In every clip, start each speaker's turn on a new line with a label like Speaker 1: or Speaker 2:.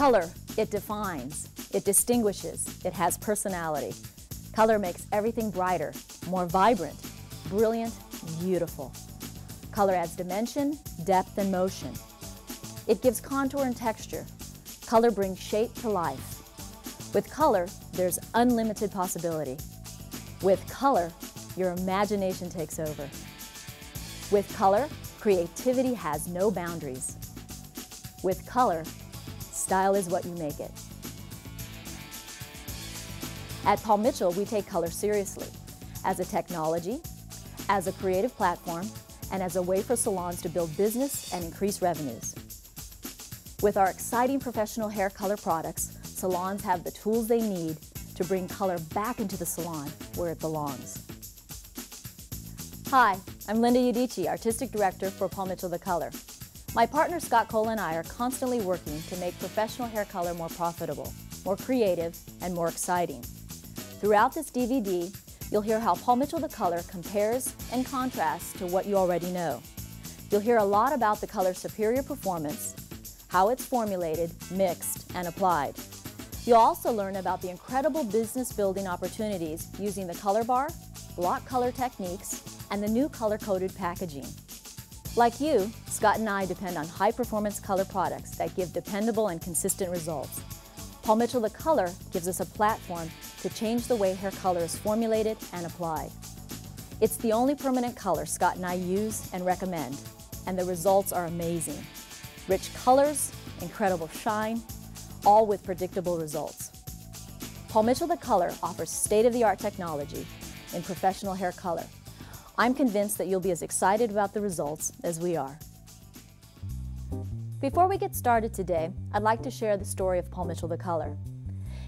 Speaker 1: Color, it defines, it distinguishes, it has personality. Color makes everything brighter, more vibrant, brilliant, beautiful. Color adds dimension, depth, and motion. It gives contour and texture. Color brings shape to life. With color, there's unlimited possibility. With color, your imagination takes over. With color, creativity has no boundaries. With color, style is what you make it. At Paul Mitchell, we take color seriously, as a technology, as a creative platform, and as a way for salons to build business and increase revenues. With our exciting professional hair color products, salons have the tools they need to bring color back into the salon where it belongs. Hi, I'm Linda Udici, Artistic Director for Paul Mitchell The Color. My partner Scott Cole and I are constantly working to make professional hair color more profitable, more creative, and more exciting. Throughout this DVD, you'll hear how Paul Mitchell The Color compares and contrasts to what you already know. You'll hear a lot about the color's superior performance, how it's formulated, mixed, and applied. You'll also learn about the incredible business building opportunities using the color bar, block color techniques, and the new color-coded packaging. Like you, Scott and I depend on high-performance color products that give dependable and consistent results. Paul Mitchell The Color gives us a platform to change the way hair color is formulated and applied. It's the only permanent color Scott and I use and recommend, and the results are amazing. Rich colors, incredible shine, all with predictable results. Paul Mitchell The Color offers state-of-the-art technology in professional hair color. I'm convinced that you'll be as excited about the results as we are. Before we get started today, I'd like to share the story of Paul Mitchell The Color.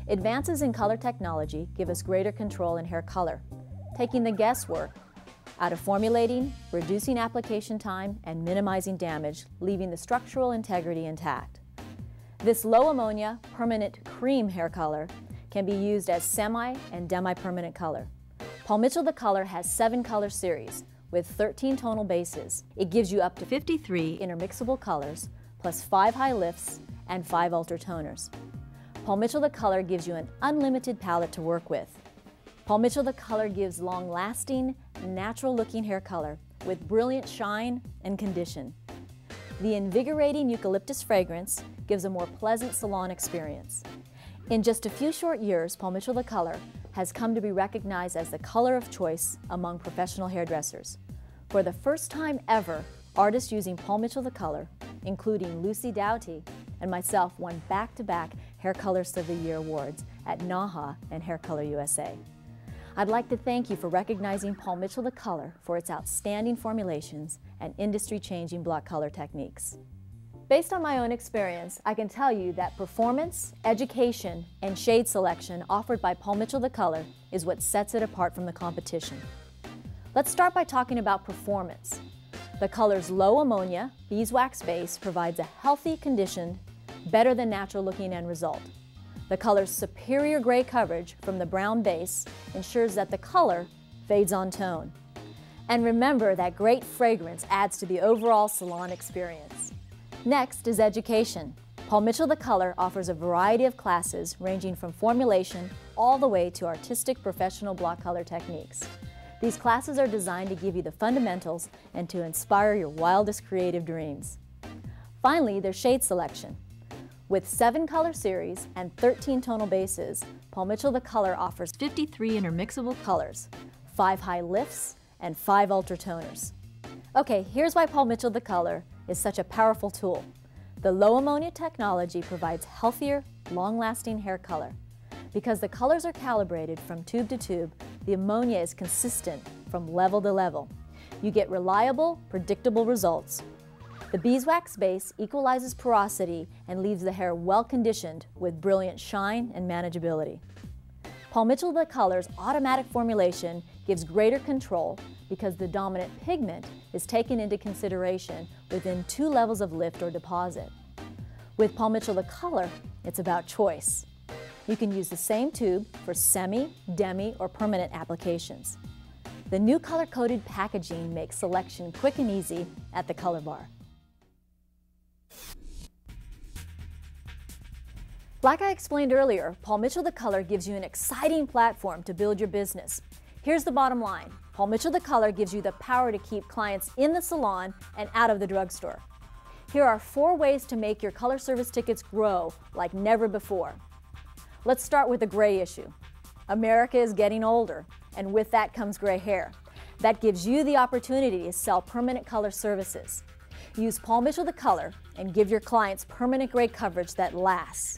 Speaker 1: Advances in color technology give us greater control in hair color, taking the guesswork out of formulating, reducing application time, and minimizing damage, leaving the structural integrity intact. This low ammonia permanent cream hair color can be used as semi and demi-permanent color. Paul Mitchell The Color has 7 color series with 13 tonal bases. It gives you up to 53 intermixable colors, plus 5 high lifts and 5 ultra toners. Paul Mitchell The Color gives you an unlimited palette to work with. Paul Mitchell The Color gives long-lasting, natural-looking hair color with brilliant shine and condition. The invigorating eucalyptus fragrance gives a more pleasant salon experience. In just a few short years, Paul Mitchell The Color has come to be recognized as the color of choice among professional hairdressers. For the first time ever, artists using Paul Mitchell The Color, including Lucy Doughty and myself, won back-to-back Hair Colorist of the Year awards at NAHA and Hair Color USA. I'd like to thank you for recognizing Paul Mitchell The Color for its outstanding formulations and industry-changing block color techniques. Based on my own experience, I can tell you that performance, education, and shade selection offered by Paul Mitchell The Color is what sets it apart from the competition. Let's start by talking about performance. The color's low ammonia beeswax base provides a healthy, conditioned, better than natural looking end result. The color's superior gray coverage from the brown base ensures that the color fades on tone. And remember that great fragrance adds to the overall salon experience. Next is education. Paul Mitchell The Color offers a variety of classes ranging from formulation all the way to artistic professional block color techniques. These classes are designed to give you the fundamentals and to inspire your wildest creative dreams. Finally, there's shade selection. With 7 color series and 13 tonal bases, Paul Mitchell The Color offers 53 intermixable colors, 5 high lifts, and 5 ultra toners. Okay, here's why Paul Mitchell The Color is such a powerful tool. The low ammonia technology provides healthier, long-lasting hair color. Because the colors are calibrated from tube to tube, the ammonia is consistent from level to level. You get reliable, predictable results. The beeswax base equalizes porosity and leaves the hair well-conditioned with brilliant shine and manageability. Paul Mitchell The Color's automatic formulation gives greater control because the dominant pigment is taken into consideration within 2 levels of lift or deposit. With Paul Mitchell The Color, it's about choice. You can use the same tube for semi, demi, or permanent applications. The new color-coded packaging makes selection quick and easy at the color bar. Like I explained earlier, Paul Mitchell The Color gives you an exciting platform to build your business. Here's the bottom line. Paul Mitchell The Color gives you the power to keep clients in the salon and out of the drugstore. Here are 4 ways to make your color service tickets grow like never before. Let's start with the gray issue. America is getting older, and with that comes gray hair. That gives you the opportunity to sell permanent color services. Use Paul Mitchell The Color and give your clients permanent gray coverage that lasts.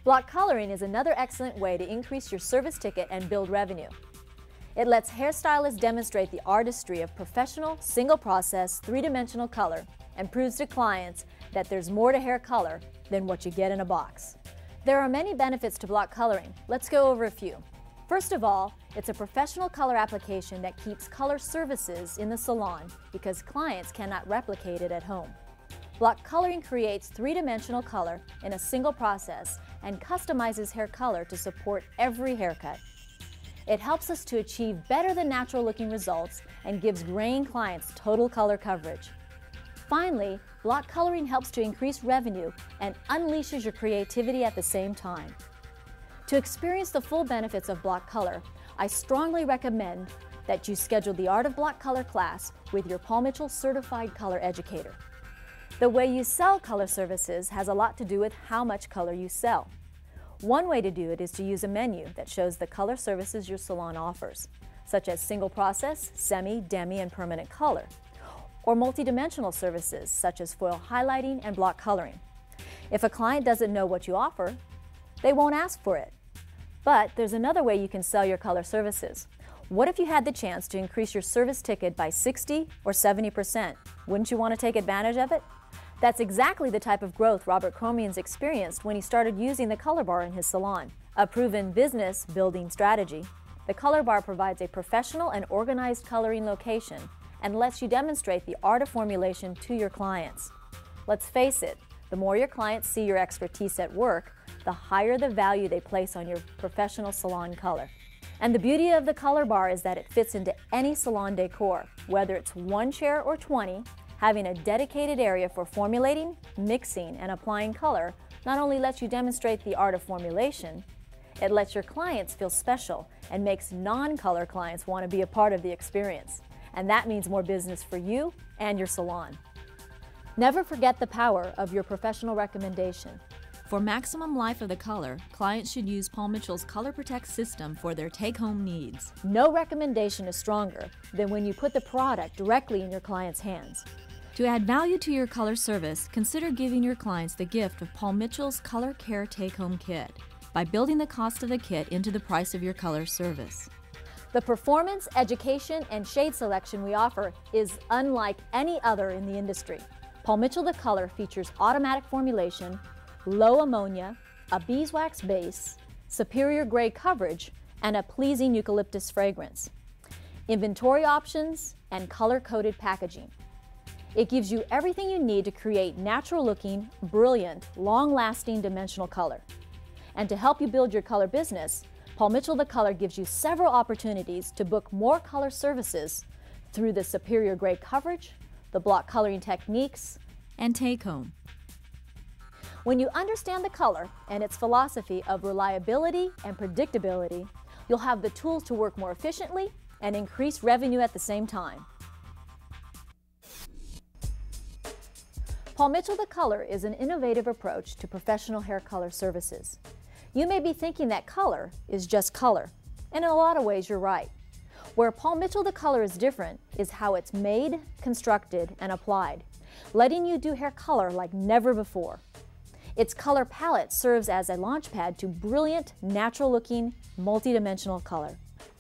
Speaker 1: Block coloring is another excellent way to increase your service ticket and build revenue. It lets hairstylists demonstrate the artistry of professional, single-process, 3-dimensional color and proves to clients that there's more to hair color than what you get in a box. There are many benefits to block coloring. Let's go over a few. First of all, it's a professional color application that keeps color services in the salon because clients cannot replicate it at home. Block coloring creates 3-dimensional color in a single process and customizes hair color to support every haircut. It helps us to achieve better than natural looking results and gives graying clients total color coverage. Finally, block coloring helps to increase revenue and unleashes your creativity at the same time. To experience the full benefits of block color, I strongly recommend that you schedule the Art of Block Color class with your Paul Mitchell certified color educator. The way you sell color services has a lot to do with how much color you sell. One way to do it is to use a menu that shows the color services your salon offers, such as single process, semi, demi, and permanent color, or multidimensional services such as foil highlighting and block coloring. If a client doesn't know what you offer, they won't ask for it. But there's another way you can sell your color services. What if you had the chance to increase your service ticket by 60 or 70%? Wouldn't you want to take advantage of it? That's exactly the type of growth Robert Cromians experienced when he started using the color bar in his salon. A proven business building strategy, the color bar provides a professional and organized coloring location and lets you demonstrate the art of formulation to your clients. Let's face it, the more your clients see your expertise at work, the higher the value they place on your professional salon color. And the beauty of the color bar is that it fits into any salon decor, whether it's 1 chair or 20. Having a dedicated area for formulating, mixing, and applying color not only lets you demonstrate the art of formulation, it lets your clients feel special and makes non-color clients want to be a part of the experience. And that means more business for you and your salon. Never forget the power of your professional recommendation. For maximum life of the color, clients should use Paul Mitchell's Color Protect system for their take-home needs. No recommendation is stronger than when you put the product directly in your client's hands. To add value to your color service, consider giving your clients the gift of Paul Mitchell's Color Care Take-Home Kit by building the cost of the kit into the price of your color service. The performance, education, and shade selection we offer is unlike any other in the industry. Paul Mitchell The Color features automatic formulation, low ammonia, a beeswax base, superior gray coverage, and a pleasing eucalyptus fragrance. Inventory options and color-coded packaging. It gives you everything you need to create natural-looking, brilliant, long-lasting dimensional color. And to help you build your color business, Paul Mitchell The Color gives you several opportunities to book more color services through the superior gray coverage, the block coloring techniques, and take-home. When you understand the color and its philosophy of reliability and predictability, you'll have the tools to work more efficiently and increase revenue at the same time. Paul Mitchell The Color is an innovative approach to professional hair color services. You may be thinking that color is just color, and in a lot of ways you're right. Where Paul Mitchell The Color is different is how it's made, constructed, and applied, letting you do hair color like never before. Its color palette serves as a launchpad to brilliant, natural-looking, multi-dimensional color.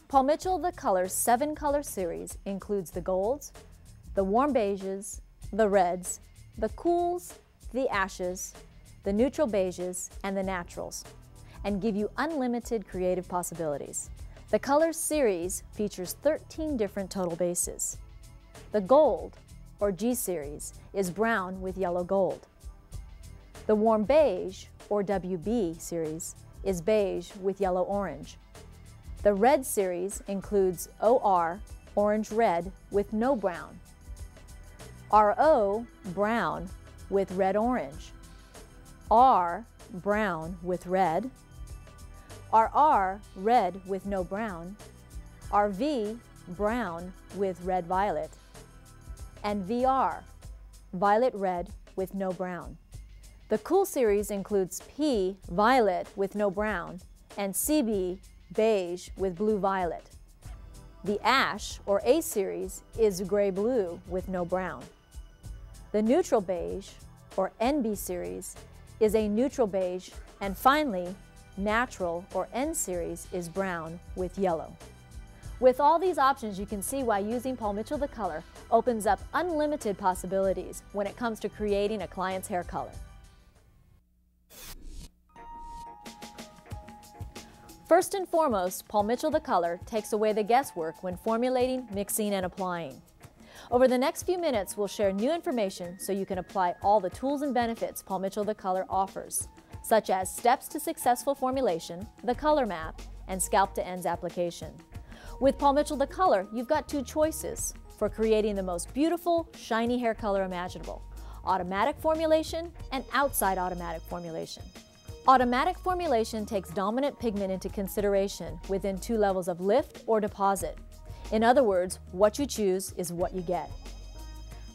Speaker 1: Paul Mitchell The Color's 7-color series includes the golds, the warm beiges, the reds, the cools, the ashes, the neutral beiges, and the naturals, and give you unlimited creative possibilities. The Colors series features 13 different total bases. The Gold, or G series, is brown with yellow gold. The Warm Beige, or WB series, is beige with yellow orange. The Red series includes OR, orange red, with no brown. RO, brown, with red orange. R, brown with red, RR, red with no brown, RV, brown with red-violet, and VR, violet-red with no brown. The Cool series includes P, violet with no brown, and CB, beige with blue-violet. The Ash, or A series, is gray-blue with no brown. The Neutral Beige, or NB series, is a neutral beige, and finally, Natural, or N series, is brown with yellow. With all these options, you can see why using Paul Mitchell the Color opens up unlimited possibilities when it comes to creating a client's hair color. First and foremost, Paul Mitchell the Color takes away the guesswork when formulating, mixing, and applying. Over the next few minutes, we'll share new information so you can apply all the tools and benefits Paul Mitchell the Color offers, such as steps to successful formulation, the color map, and scalp to ends application. With Paul Mitchell the Color, you've got two choices for creating the most beautiful, shiny hair color imaginable: automatic formulation and outside automatic formulation. Automatic formulation takes dominant pigment into consideration within 2 levels of lift or deposit. In other words, what you choose is what you get.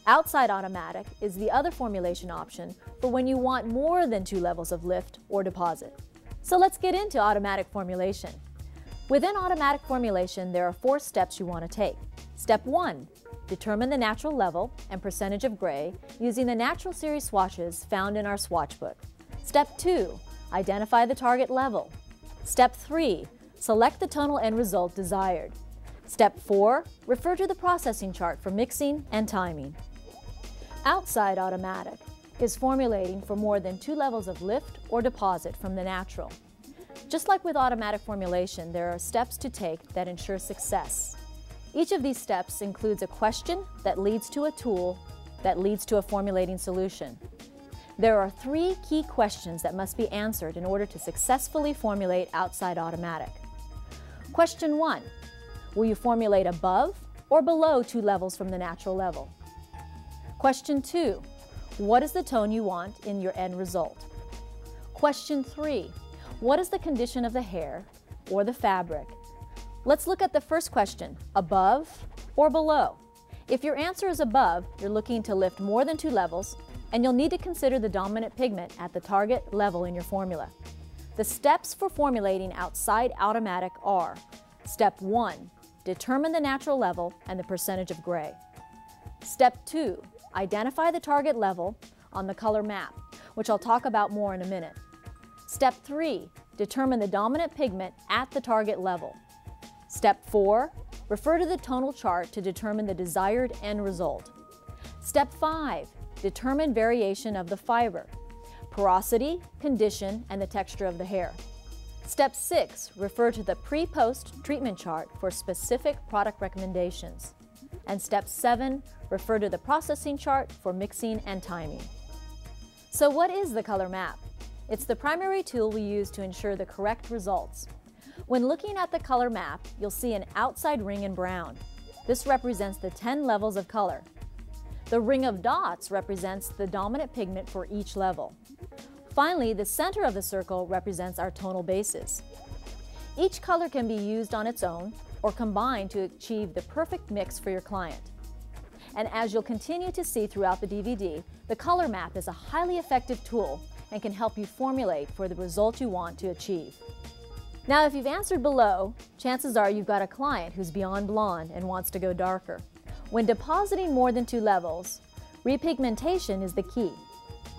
Speaker 1: Outside automatic is the other formulation option for when you want more than 2 levels of lift or deposit. So let's get into automatic formulation. Within automatic formulation, there are 4 steps you want to take. Step 1, determine the natural level and percentage of gray using the Natural Series swatches found in our swatch book. Step 2, identify the target level. Step 3, select the tonal end result desired. Step 4, refer to the processing chart for mixing and timing. Outside automatic is formulating for more than 2 levels of lift or deposit from the natural. Just like with automatic formulation, there are steps to take that ensure success. Each of these steps includes a question that leads to a tool that leads to a formulating solution. There are 3 key questions that must be answered in order to successfully formulate outside automatic. Question 1. Will you formulate above or below 2 levels from the natural level? Question 2. What is the tone you want in your end result? Question 3. What is the condition of the hair or the fabric? Let's look at the first question, above or below. If your answer is above, you're looking to lift more than 2 levels, and you'll need to consider the dominant pigment at the target level in your formula. The steps for formulating outside automatic are: Step 1, determine the natural level and the percentage of gray. Step 2, identify the target level on the color map, which I'll talk about more in a minute. Step 3, determine the dominant pigment at the target level. Step 4, refer to the tonal chart to determine the desired end result. Step 5, determine variation of the fiber, porosity, condition, and the texture of the hair. Step 6, refer to the pre-post treatment chart for specific product recommendations. And Step 7, refer to the processing chart for mixing and timing. So what is the color map? It's the primary tool we use to ensure the correct results. When looking at the color map, you'll see an outside ring in brown. This represents the 10 levels of color. The ring of dots represents the dominant pigment for each level. Finally, the center of the circle represents our tonal bases. Each color can be used on its own or combined to achieve the perfect mix for your client. And as you'll continue to see throughout the DVD, the color map is a highly effective tool and can help you formulate for the result you want to achieve. Now, if you've answered below, chances are you've got a client who's beyond blonde and wants to go darker. When depositing more than 2 levels, repigmentation is the key.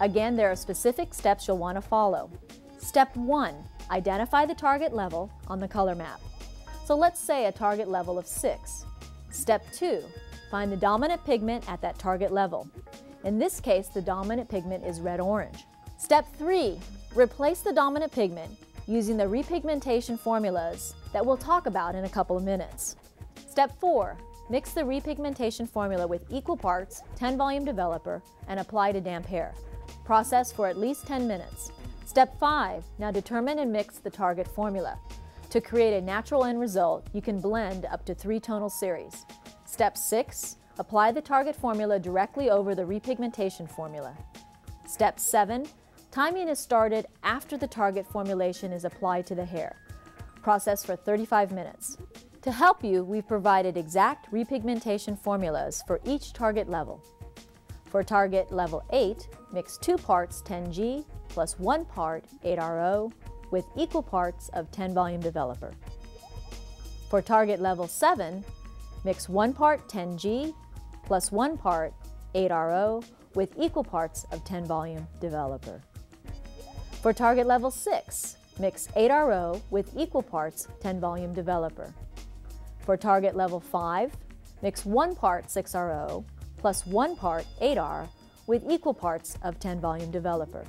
Speaker 1: Again, there are specific steps you'll want to follow. Step 1, identify the target level on the color map. So let's say a target level of 6. Step 2, find the dominant pigment at that target level. In this case, the dominant pigment is red-orange. Step 3, replace the dominant pigment using the repigmentation formulas that we'll talk about in a couple of minutes. Step 4, mix the repigmentation formula with equal parts 10 volume developer and apply to damp hair. Process for at least 10 minutes. Step 5, now determine and mix the target formula. To create a natural end result, you can blend up to 3 tonal series. Step 6, apply the target formula directly over the repigmentation formula. Step 7, Timing is started after the target formulation is applied to the hair. Process for 35 minutes. To help you, we've provided exact repigmentation formulas for each target level. For target level 8, mix 2 parts 10G plus 1 part 8RO with equal parts of 10 volume developer. For target level 7, mix 1 part 10G plus 1 part 8RO with equal parts of 10 volume developer. For target level 6, mix 8RO with equal parts 10 volume developer. For target level 5, mix 1 part 6RO plus 1 part 8R with equal parts of 10 volume developer.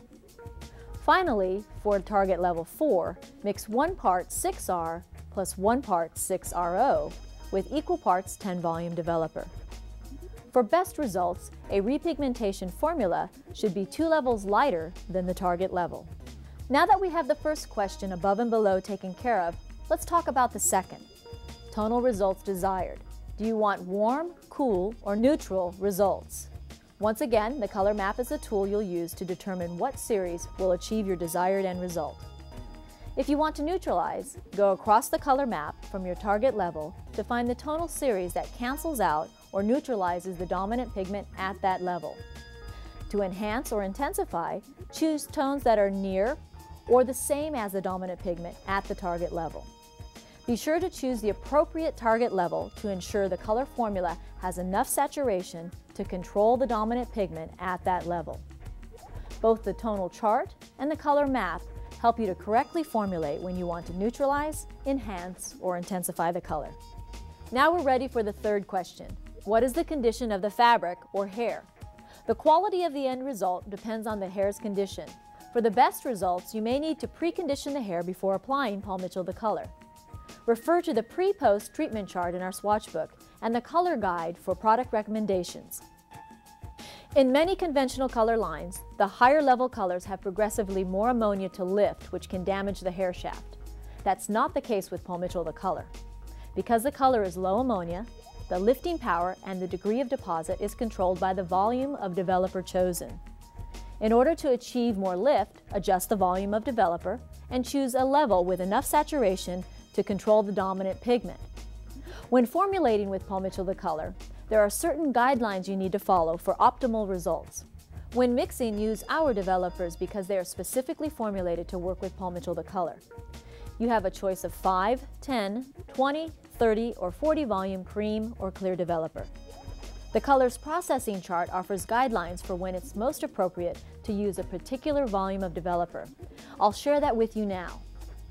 Speaker 1: Finally, for target level 4, mix 1 part 6R plus 1 part 6RO with equal parts 10 volume developer. For best results, a repigmentation formula should be 2 levels lighter than the target level. Now that we have the first question above and below taken care of, let's talk about the second. Tonal results desired. Do you want warm, cool, or neutral results? Once again, the color map is a tool you'll use to determine what series will achieve your desired end result. If you want to neutralize, go across the color map from your target level to find the tonal series that cancels out or neutralizes the dominant pigment at that level. To enhance or intensify, choose tones that are near or the same as the dominant pigment at the target level. Be sure to choose the appropriate target level to ensure the color formula has enough saturation to control the dominant pigment at that level. Both the tonal chart and the color map help you to correctly formulate when you want to neutralize, enhance, or intensify the color. Now we're ready for the third question. What is the condition of the fabric or hair? The quality of the end result depends on the hair's condition. For the best results, you may need to precondition the hair before applying Paul Mitchell the color. Refer to the pre-post treatment chart in our swatch book and the color guide for product recommendations. In many conventional color lines, the higher level colors have progressively more ammonia to lift, which can damage the hair shaft. That's not the case with Paul Mitchell the color. Because the color is low ammonia, the lifting power and the degree of deposit is controlled by the volume of developer chosen. In order to achieve more lift, adjust the volume of developer and choose a level with enough saturation to control the dominant pigment. When formulating with Paul Mitchell the color, there are certain guidelines you need to follow for optimal results. When mixing, use our developers because they are specifically formulated to work with Paul Mitchell the color. You have a choice of 5, 10, 20, 30, or 40 volume cream or clear developer. The color's processing chart offers guidelines for when it's most appropriate to use a particular volume of developer. I'll share that with you now.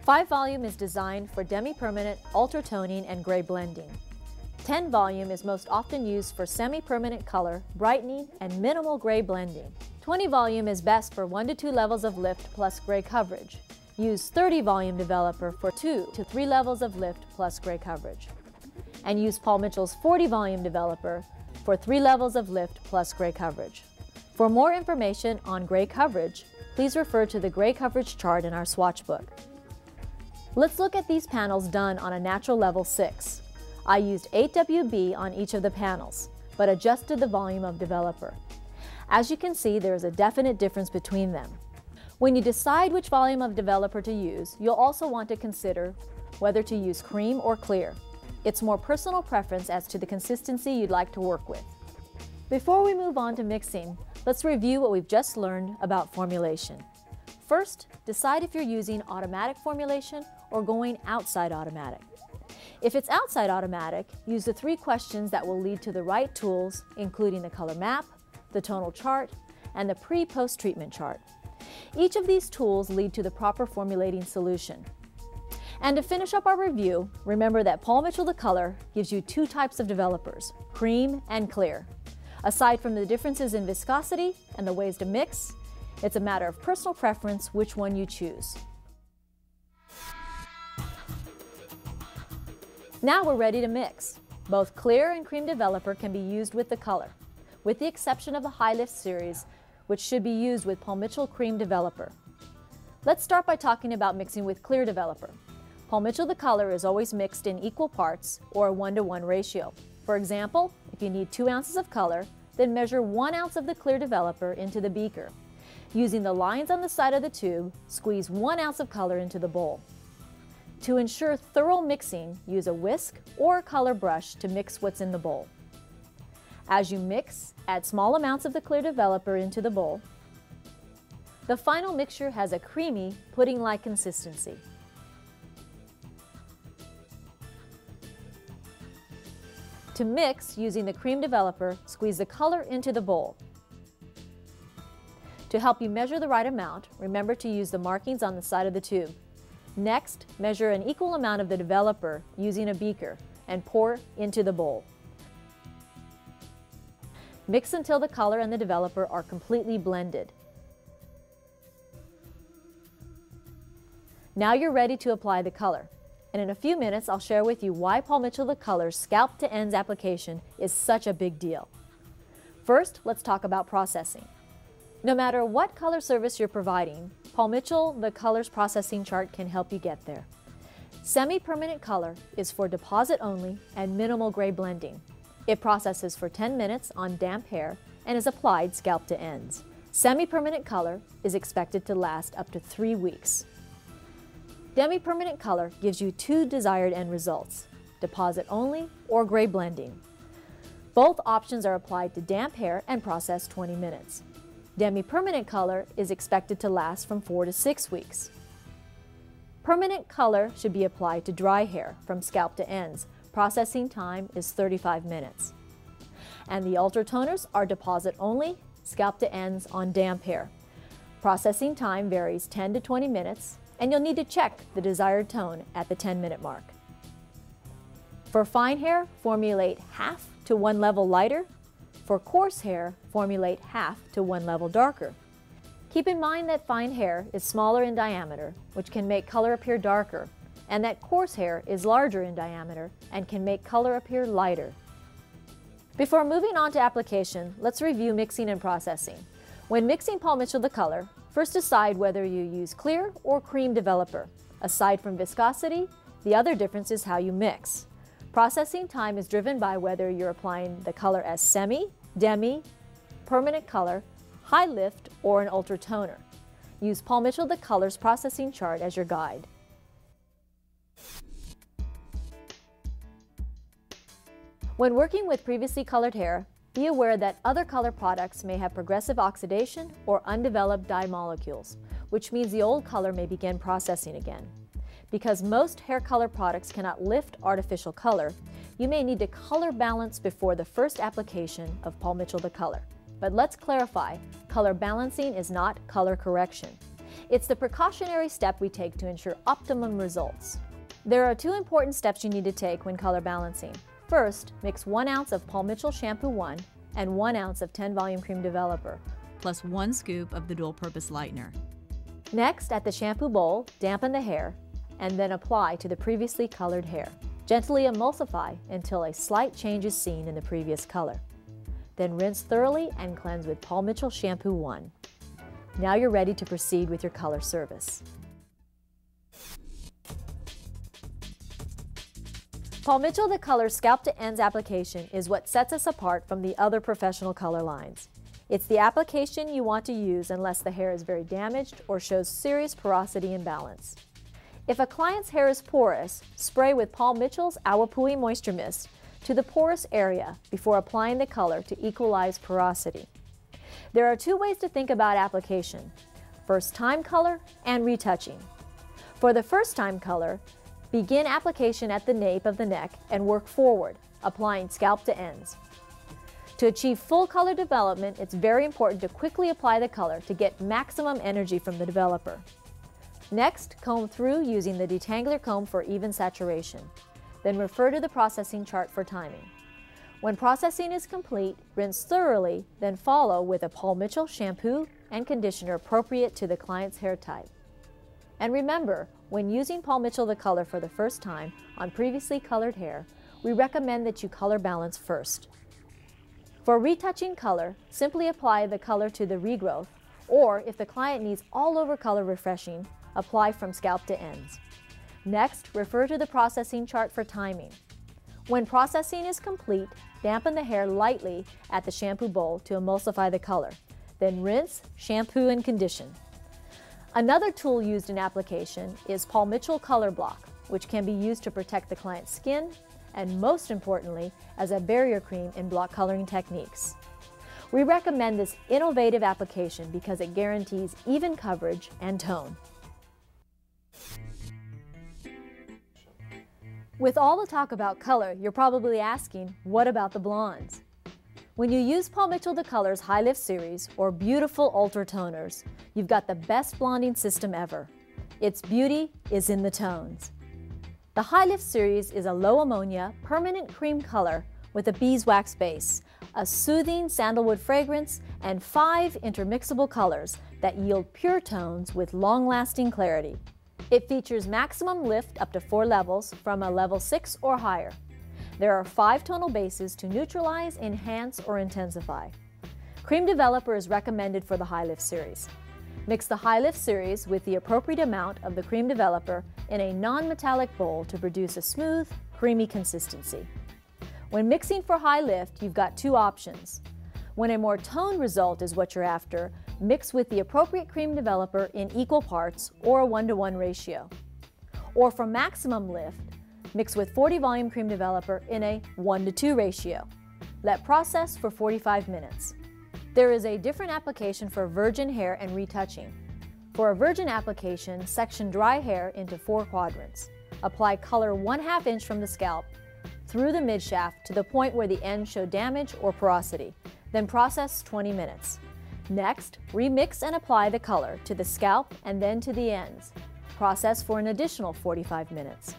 Speaker 1: 5 volume is designed for demi-permanent, ultra-toning, and gray blending. 10 volume is most often used for semi-permanent color, brightening, and minimal gray blending. 20 volume is best for 1 to 2 levels of lift plus gray coverage. Use 30 volume developer for 2 to 3 levels of lift plus gray coverage. And use Paul Mitchell's 40 volume developer for 3 levels of lift plus gray coverage. For more information on gray coverage, please refer to the gray coverage chart in our swatch book. Let's look at these panels done on a natural level 6. I used 8WB on each of the panels, but adjusted the volume of developer. As you can see, there is a definite difference between them. When you decide which volume of developer to use, you'll also want to consider whether to use cream or clear. It's more personal preference as to the consistency you'd like to work with. Before we move on to mixing, let's review what we've just learned about formulation. First, decide if you're using automatic formulation or going outside automatic. If it's outside automatic, use the 3 questions that will lead to the right tools, including the color map, the tonal chart, and the pre-post treatment chart. Each of these tools lead to the proper formulating solution. And to finish up our review, remember that Paul Mitchell the color gives you 2 types of developers, cream and clear. Aside from the differences in viscosity and the ways to mix, it's a matter of personal preference which one you choose. Now we're ready to mix. Both clear and cream developer can be used with the color, with the exception of the high lift series, which should be used with Paul Mitchell cream developer. Let's start by talking about mixing with clear developer. Paul Mitchell the color is always mixed in equal parts or a 1-to-1 ratio. For example, if you need 2 ounces of color, then measure 1 ounce of the clear developer into the beaker. Using the lines on the side of the tube, squeeze 1 ounce of color into the bowl. To ensure thorough mixing, use a whisk or a color brush to mix what's in the bowl. As you mix, add small amounts of the clear developer into the bowl. The final mixture has a creamy, pudding-like consistency. To mix, using the cream developer, squeeze the color into the bowl. To help you measure the right amount, remember to use the markings on the side of the tube. Next, measure an equal amount of the developer using a beaker and pour into the bowl. Mix until the color and the developer are completely blended. Now you're ready to apply the color. And in a few minutes, I'll share with you why Paul Mitchell The Color's scalp to ends application is such a big deal. First, let's talk about processing. No matter what color service you're providing, Paul Mitchell The Color's processing chart can help you get there. Semi-permanent color is for deposit only and minimal gray blending. It processes for 10 minutes on damp hair and is applied scalp to ends. Semi-permanent color is expected to last up to 3 weeks. Demi-permanent color gives you 2 desired end results, deposit only or gray blending. Both options are applied to damp hair and processed 20 minutes. Demi-permanent color is expected to last from 4 to 6 weeks. Permanent color should be applied to dry hair from scalp to ends. Processing time is 35 minutes. And the ultra toners are deposit only, scalp to ends on damp hair. Processing time varies 10 to 20 minutes, and you'll need to check the desired tone at the 10-minute mark. For fine hair, formulate half to 1 level lighter. For coarse hair, formulate half to 1 level darker. Keep in mind that fine hair is smaller in diameter, which can make color appear darker, and that coarse hair is larger in diameter and can make color appear lighter. Before moving on to application, let's review mixing and processing. When mixing Paul Mitchell The Color, first decide whether you use clear or cream developer. Aside from viscosity, the other difference is how you mix. Processing time is driven by whether you're applying the color as semi, demi, permanent color, high lift, or an ultra toner. Use Paul Mitchell The Color's processing chart as your guide. When working with previously colored hair, be aware that other color products may have progressive oxidation or undeveloped dye molecules, which means the old color may begin processing again. Because most hair color products cannot lift artificial color, you may need to color balance before the first application of Paul Mitchell The Color. But let's clarify, color balancing is not color correction. It's the precautionary step we take to ensure optimum results. There are 2 important steps you need to take when color balancing. First, mix 1 ounce of Paul Mitchell Shampoo 1 and 1 ounce of 10 volume cream developer,
Speaker 2: plus 1 scoop of the dual-purpose lightener.
Speaker 1: Next, at the shampoo bowl, dampen the hair and then apply to the previously colored hair. Gently emulsify until a slight change is seen in the previous color. Then rinse thoroughly and cleanse with Paul Mitchell Shampoo 1. Now you're ready to proceed with your color service. Paul Mitchell The Color's scalp to ends application is what sets us apart from the other professional color lines. It's the application you want to use unless the hair is very damaged or shows serious porosity imbalance. If a client's hair is porous, spray with Paul Mitchell's Awapui Moisture Mist to the porous area before applying the color to equalize porosity. There are 2 ways to think about application: first time color and retouching. For the first time color, begin application at the nape of the neck and work forward, applying scalp to ends. To achieve full color development, it's very important to quickly apply the color to get maximum energy from the developer. Next, comb through using the detangler comb for even saturation. Then refer to the processing chart for timing. When processing is complete, rinse thoroughly, then follow with a Paul Mitchell shampoo and conditioner appropriate to the client's hair type. And remember, when using Paul Mitchell The Color for the first time on previously colored hair, we recommend that you color balance first. For retouching color, simply apply the color to the regrowth, or if the client needs all-over color refreshing, apply from scalp to ends. Next, refer to the processing chart for timing. When processing is complete, dampen the hair lightly at the shampoo bowl to emulsify the color. Then rinse, shampoo, and condition. Another tool used in application is Paul Mitchell Color Block, which can be used to protect the client's skin and, most importantly, as a barrier cream in block coloring techniques. We recommend this innovative application because it guarantees even coverage and tone. With all the talk about color, you're probably asking, what about the blondes? When you use Paul Mitchell The Color's High Lift Series or beautiful Ultra Toners, you've got the best blonding system ever. Its beauty is in the tones. The High Lift Series is a low ammonia, permanent cream color with a beeswax base, a soothing sandalwood fragrance, and 5 intermixable colors that yield pure tones with long-lasting clarity. It features maximum lift up to 4 levels from a level 6 or higher. There are 5 tonal bases to neutralize, enhance, or intensify. Cream Developer is recommended for the High Lift Series. Mix the High Lift Series with the appropriate amount of the Cream Developer in a non-metallic bowl to produce a smooth, creamy consistency. When mixing for high lift, you've got 2 options. When a more toned result is what you're after, mix with the appropriate Cream Developer in equal parts or a 1-to-1 ratio. Or for maximum lift, mix with 40 volume Cream Developer in a 1-to-2 ratio. Let process for 45 minutes. There is a different application for virgin hair and retouching. For a virgin application, section dry hair into 4 quadrants. Apply color 1/2 inch from the scalp through the midshaft to the point where the ends show damage or porosity. Then process 20 minutes. Next, remix and apply the color to the scalp and then to the ends. Process for an additional 45 minutes.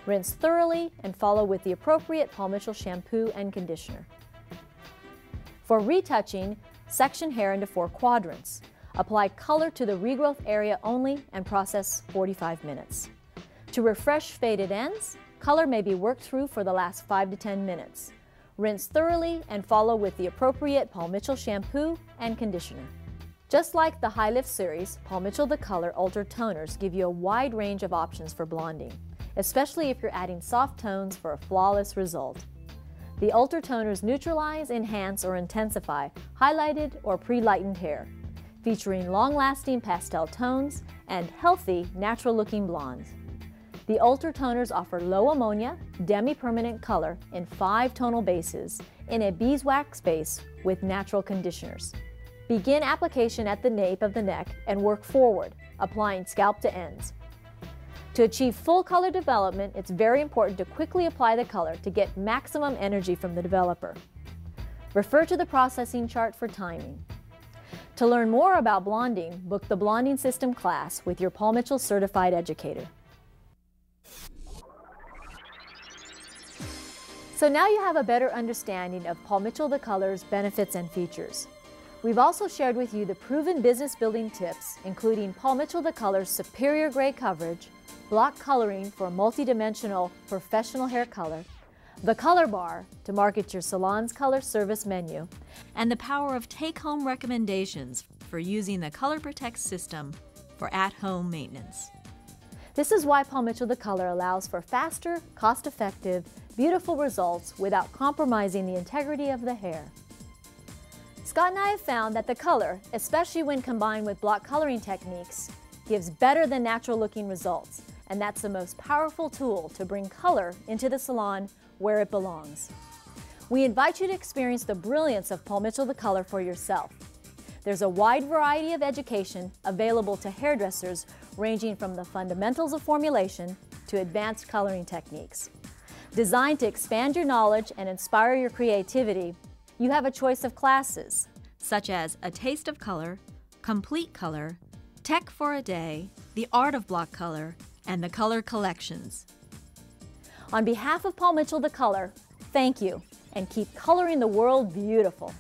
Speaker 1: Rinse thoroughly and follow with the appropriate Paul Mitchell shampoo and conditioner. For retouching, section hair into 4 quadrants. Apply color to the regrowth area only and process 45 minutes. To refresh faded ends, color may be worked through for the last 5 to 10 minutes. Rinse thoroughly and follow with the appropriate Paul Mitchell shampoo and conditioner. Just like the High Lift Series, Paul Mitchell The Color Ultra Toners give you a wide range of options for blonding, especially if you're adding soft tones for a flawless result. The Ultra Toners neutralize, enhance, or intensify highlighted or pre-lightened hair, featuring long-lasting pastel tones and healthy, natural-looking blondes. The Ultra Toners offer low ammonia, demi-permanent color in 5 tonal bases in a beeswax base with natural conditioners. Begin application at the nape of the neck and work forward, applying scalp to ends. To achieve full color development, it's very important to quickly apply the color to get maximum energy from the developer. Refer to the processing chart for timing. To learn more about blonding, book the Blonding System class with your Paul Mitchell certified educator. So now you have a better understanding of Paul Mitchell The Color's benefits and features. We've also shared with you the proven business building tips, including Paul Mitchell The Color's superior gray coverage, block coloring for multi-dimensional professional hair color, the color bar to market your salon's color service menu,
Speaker 2: and the power of take-home recommendations for using the Color Protect system for at-home maintenance.
Speaker 1: This is why Paul Mitchell The Color allows for faster, cost-effective, beautiful results without compromising the integrity of the hair. Scott and I have found that the color, especially when combined with block coloring techniques, gives better than natural looking results, and that's the most powerful tool to bring color into the salon where it belongs. We invite you to experience the brilliance of Paul Mitchell The Color for yourself. There's a wide variety of education available to hairdressers ranging from the fundamentals of formulation to advanced coloring techniques. Designed to expand your knowledge and inspire your creativity, you have a choice of classes,
Speaker 2: such as A Taste of Color, Complete Color, Tech for a Day, The Art of Block Color, and the Color Collections.
Speaker 1: On behalf of Paul Mitchell The Color, thank you, and keep coloring the world beautiful.